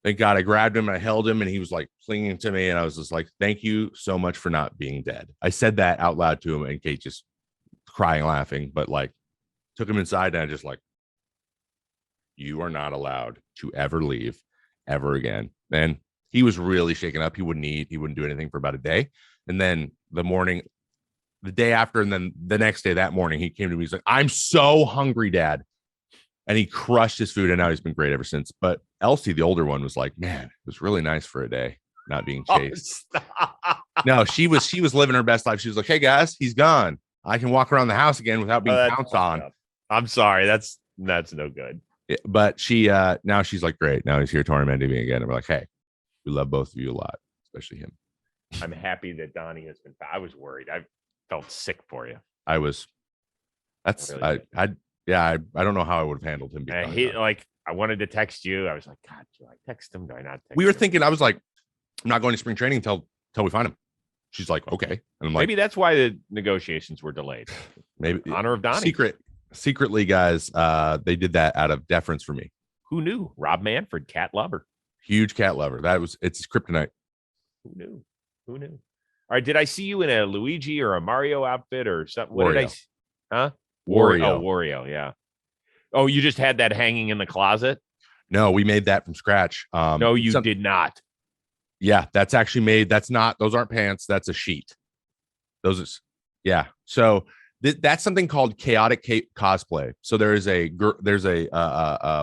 thank God. I grabbed him and I held him, and he was like clinging to me. And I was just like, thank you so much for not being dead. I said that out loud to him, and Kate just crying, laughing, but like took him inside, and I just like, you are not allowed to ever leave ever again. And he was really shaken up. He wouldn't eat. He wouldn't do anything for about a day. And then the day after, and then the next day, that morning, he came to me. He's like, I'm so hungry, Dad. And he crushed his food, and now he's been great ever since. But Elsie, the older one, was like, man, it was really nice for a day not being chased. No, she was living her best life. She was like, hey guys, he's gone. I can walk around the house again without being pounced on. I'm sorry. That's no good. But she now she's like, great. Now he's here tormenting me again. And we're like, hey, we love both of you a lot, especially him. I'm happy that Donnie has been. I was worried. I felt sick for you. I was. That's really I don't know how I would have handled him. I wanted to text you. I was like, God, do I text him? Do I not text him? We were thinking, I was like, I'm not going to spring training until we find him. She's like, okay. And I'm like, maybe that's why the negotiations were delayed. Maybe in honor of Donnie. Secretly, guys, they did that out of deference for me. Who knew? Rob Manfred, cat lover. Huge cat lover. It's kryptonite. Who knew? All right. Did I see you in a Luigi or a Mario outfit or something? What did I see? Huh? Wario. Wario. Yeah. Oh, you just had that hanging in the closet? No, we made that from scratch. No, you did not. Yeah, that's actually made. Those aren't pants. That's a sheet. Yeah. So that's something called chaotic cosplay. So there's a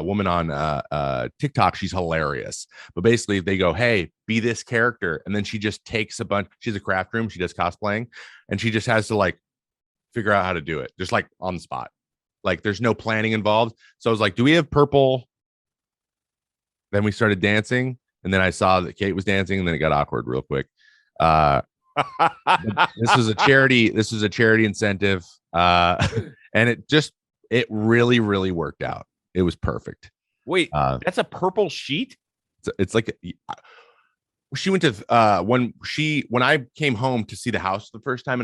woman on TikTok. She's hilarious. But basically they go, hey, be this character. And then she just takes a bunch. She's a craft room. She does cosplaying, and she just has to like figure out how to do it just like on the spot. Like there's no planning involved. So I was like, do we have purple? Then we started dancing, and then I saw that Kate was dancing, and then it got awkward real quick. This is a charity incentive. And it really, really worked out. It was perfect. Wait, that's a purple sheet? It's like she went to when I came home to see the house the first time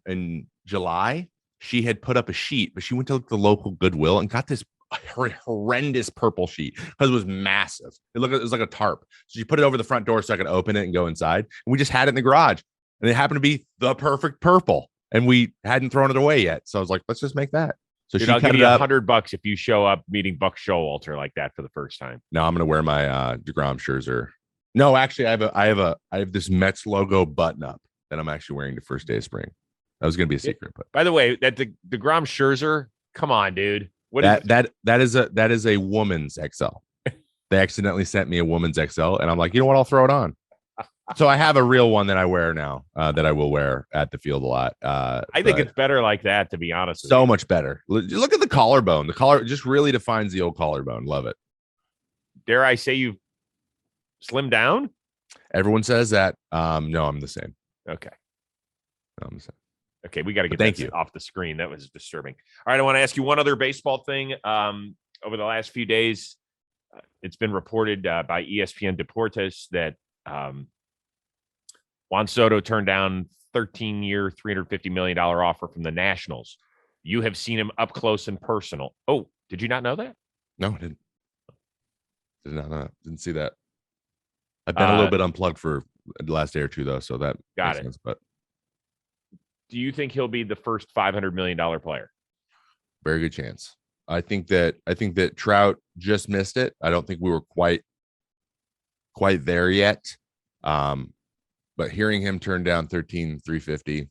in July, she had put up a sheet, but she went to the local Goodwill and got this horrendous purple sheet because it was massive. It was like a tarp. So she put it over the front door so I could open it and go inside. And we just had it in the garage, and it happened to be the perfect purple, and we hadn't thrown it away yet. So I was like, let's just make that. So Dude, she I'll cut give it you up. $100 if you show up meeting Buck Showalter like that for the first time. Now I'm gonna wear my DeGrom Scherzer. No, actually, I have this Mets logo button up that I'm actually wearing the first day of spring. That was gonna be a secret, but by the way, that the DeGrom Scherzer, come on, dude. That is a woman's XL. They accidentally sent me a woman's XL, and I'm like, you know what? I'll throw it on. So I have a real one that I wear now, that I will wear at the field a lot. I think it's better like that, to be honest. So much better. Look at the collarbone. The collar just really defines the old collarbone. Love it. Dare I say you've slimmed down? Everyone says that. No, I'm the same. Okay. No, I'm the same. Okay, we got to get that off the screen. That was disturbing. All right, I want to ask you one other baseball thing. Over the last few days, it's been reported by ESPN Deportes that Juan Soto turned down 13-year, $350 million offer from the Nationals. You have seen him up close and personal. Oh, did you not know that? No, I didn't. Did not know that. Didn't see that. I've been a little bit unplugged for the last day or two, though, so that got makes it. sense, but do you think he'll be the first $500 million player? Very good chance. I think that Trout just missed it. I don't think we were quite there yet. But hearing him turn down 13,350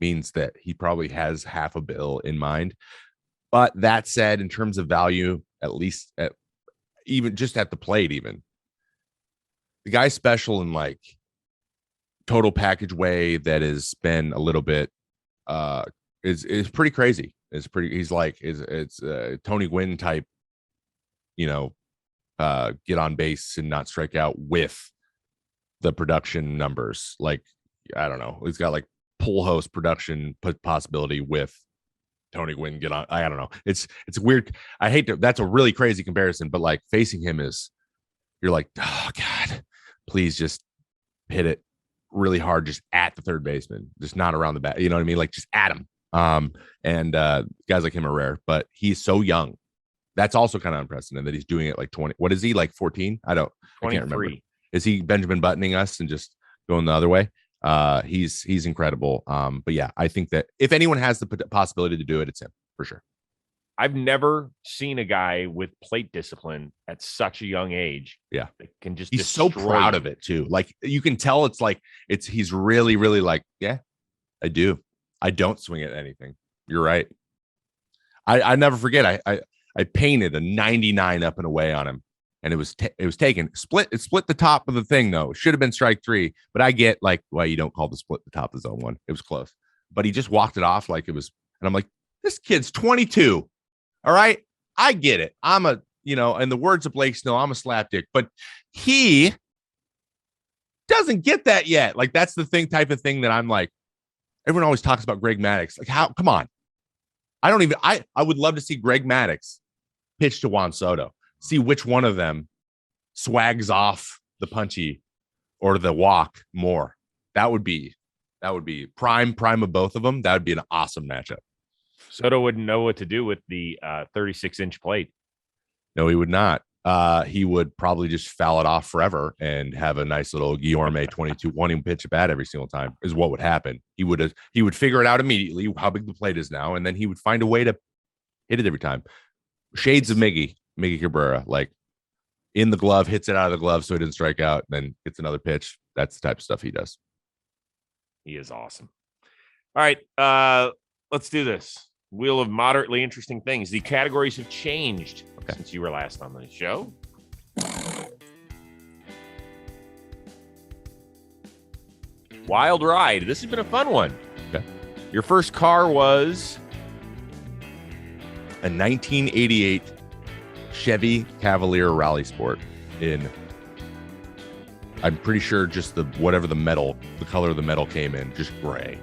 means that he probably has half a bill in mind. But that said, in terms of value, at least even just at the plate, even the guy's special in like total package way that has been a little bit is pretty crazy. It's Tony Gwynn type, get on base and not strike out with the production numbers. Like, I don't know. He's got like pull host production possibility with Tony Gwynn get on. I don't know. It's weird. I hate to, that's a really crazy comparison, but like facing him you're like, oh God, please just hit it really hard, just at the third baseman, just not around the bat. You know what I mean? Like just at him. And guys like him are rare, but he's so young. That's also kind of unprecedented that he's doing it like 20. What is he, like 14? I can't remember. Is he Benjamin Buttoning us and just going the other way? He's incredible. But yeah, I think that if anyone has the possibility to do it, it's him for sure. I've never seen a guy with plate discipline at such a young age. Yeah. That can just, he's so proud of it too. Like you can tell he's really, really like, yeah, I do. I don't swing at anything. You're right. I never forget. I painted a 99 up and away on him. And it was taken. It split the top of the thing, though. It should have been strike three. But I get like, why you don't call the split the top of zone one. It was close. But he just walked it off like it was. And I'm like, this kid's 22. All right. I get it. I'm in the words of Blake Snow, I'm a slapdick. But he doesn't get that yet. Like, that's the type of thing that I'm like, everyone always talks about Greg Maddux. Like, how? Come on. I would love to see Greg Maddux pitch to Juan Soto. See which one of them swags off the punchy or the walk more. That would be prime of both of them. That would be an awesome matchup. Soto wouldn't know what to do with the 36-inch plate. No, he would not. He would probably just foul it off forever and have a nice little Guillorme 22 wanting pitch a bat every single time is what would happen. He would figure it out immediately how big the plate is now, and then he would find a way to hit it every time. Shades of Miggy Cabrera, like in the glove, hits it out of the glove so he didn't strike out, then gets another pitch. That's the type of stuff he does. He is awesome. All right, let's do this. Wheel of moderately interesting things. The categories have changed since you were last on the show. Wild ride. This has been a fun one. Okay. Your first car was a 1988 Chevy Cavalier Rally Sport in, I'm pretty sure just whatever the color of the metal came in, just gray.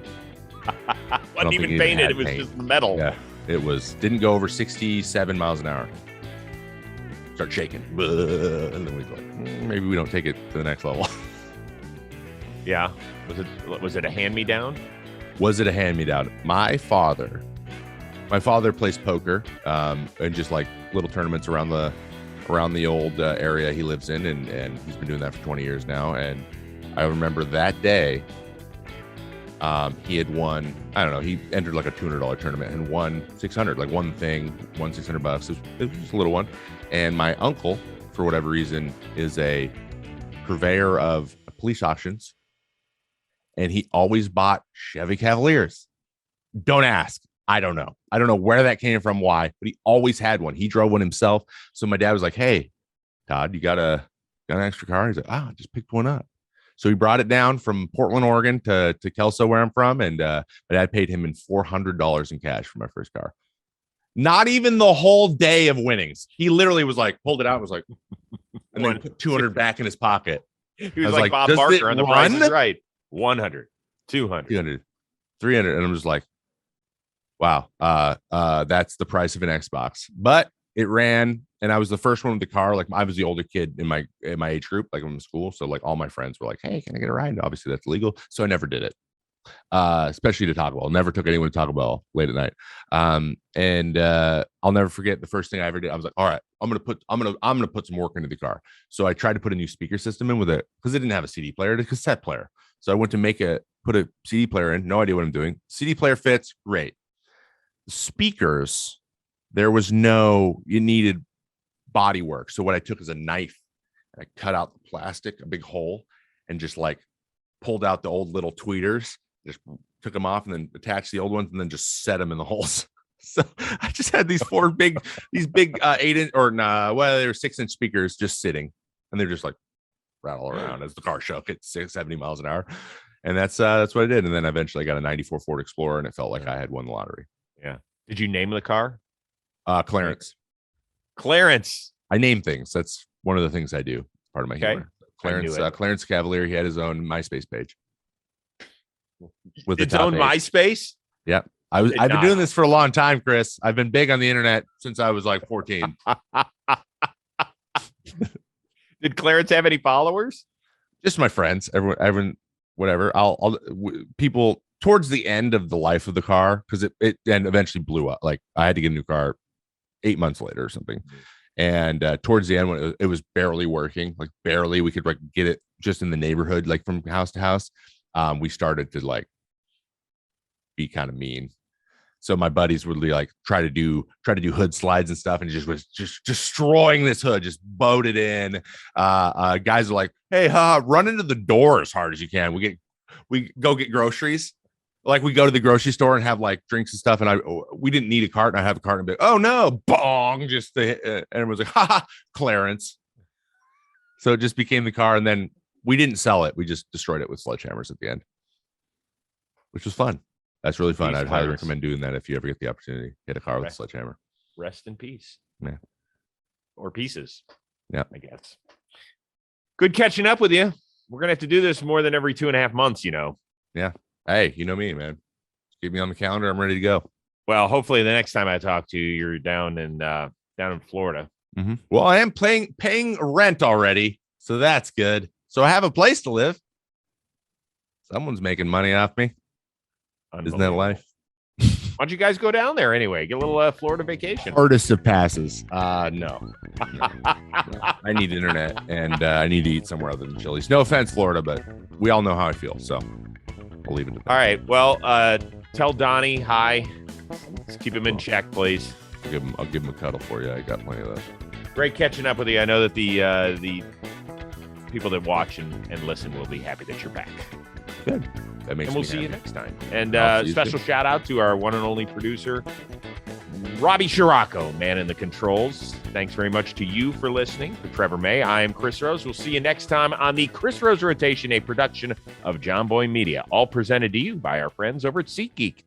Wasn't even painted. It was just metal. Yeah, didn't go over 67 miles an hour. Start shaking. And then we go, maybe we don't take it to the next level. Yeah. Was it a hand-me-down? Was it a hand-me-down? My father plays poker and just like little tournaments around the old area he lives in, and he's been doing that for 20 years now. And I remember that day He had won, I don't know, he entered like a $200 tournament and won 600, like one thing, won $600. It was just a little one. And my uncle, for whatever reason, is a purveyor of police auctions. And he always bought Chevy Cavaliers. Don't ask. I don't know. I don't know where that came from, why, but he always had one. He drove one himself. So my dad was like, hey, Todd, you got an extra car? He's like, I just picked one up. So he brought it down from Portland, Oregon to Kelso, where I'm from. And my dad paid him in $400 in cash for my first car. Not even the whole day of winnings. He literally was like, pulled it out and was like, and then put 200 back in his pocket. He was like Bob Barker on The Price is Right. 100, 200, 200, 300. And I'm just like, wow, that's the price of an Xbox. But it ran, and I was the first one with the car. Like, I was the older kid in my age group, like I'm in school. So like all my friends were like, hey, can I get a ride? And obviously that's legal. So I never did it. Especially to Taco Bell. Never took anyone to Taco Bell late at night. And I'll never forget the first thing I ever did. I was like, all right, I'm gonna put some work into the car. So I tried to put a new speaker system in with it because it didn't have a CD player, it had a cassette player. So I went to put a CD player in, no idea what I'm doing. CD player fits, great. Speakers, you needed body work. So what I took is a knife and I cut out the plastic, a big hole, and just like pulled out the old little tweeters, just took them off and then attached the old ones and then just set them in the holes. So I just had these big 8-inch or they were 6-inch speakers just sitting, and they're just like rattle around as the car shook at 70 miles an hour. And that's what I did. And then eventually I got a 94 Ford Explorer, and it felt like I had won the lottery. Yeah. Did you name the car? Clarence. I name things. That's one of the things I do. Part of my humor. Clarence Cavalier. He had his own MySpace page. With its own MySpace? Yeah. I've been doing this for a long time, Chris. I've been big on the internet since I was like 14. Did Clarence have any followers? Just my friends, everyone, whatever. People towards the end of the life of the car, because it eventually blew up. Like I had to get a new car 8 months later or something. And towards the end, when it was barely working, like barely, we could like get it just in the neighborhood, like from house to house. We started to like be kind of mean. So my buddies would like try to do hood slides and stuff, and was destroying this hood, just bowed it in. Guys are like, hey, run into the door as hard as you can. We go get groceries. Like we go to the grocery store and have like drinks and stuff. And we didn't need a cart. And I have a cart and be like, oh no, bong. And everyone's like, ha, Clarence. So it just became the car. And then we didn't sell it. We just destroyed it with sledgehammers at the end, which was fun. That's really fun. I'd highly recommend doing that if you ever get the opportunity. Hit a car with a sledgehammer. Rest in peace. Yeah. Or pieces. Yeah. I guess. Good catching up with you. We're going to have to do this more than every 2.5 months, Yeah. Hey, you know me, man. Keep me on the calendar. I'm ready to go. Well, hopefully the next time I talk to you, you're down in Florida. Mm-hmm. Well, I am paying rent already, so that's good. So I have a place to live. Someone's making money off me. Isn't that life? Why don't you guys go down there anyway? Get a little Florida vacation. Hardest of passes. No. I need internet, and I need to eat somewhere other than Chili's. No offense, Florida, but we all know how I feel, so I'll leave it at that. All right. Well, tell Donnie hi. Let's keep him in check, please. I'll give him a cuddle for you. I got plenty of those. Great catching up with you. I know that the people that watch and listen will be happy that you're back. Good. That makes and we'll see you next time. And special shout out to our one and only producer, Robbie Scirocco, man in the controls. Thanks very much to you for listening. For Trevor May, I am Chris Rose. We'll see you next time on the Chris Rose Rotation, a production of John Boy Media, all presented to you by our friends over at SeatGeek.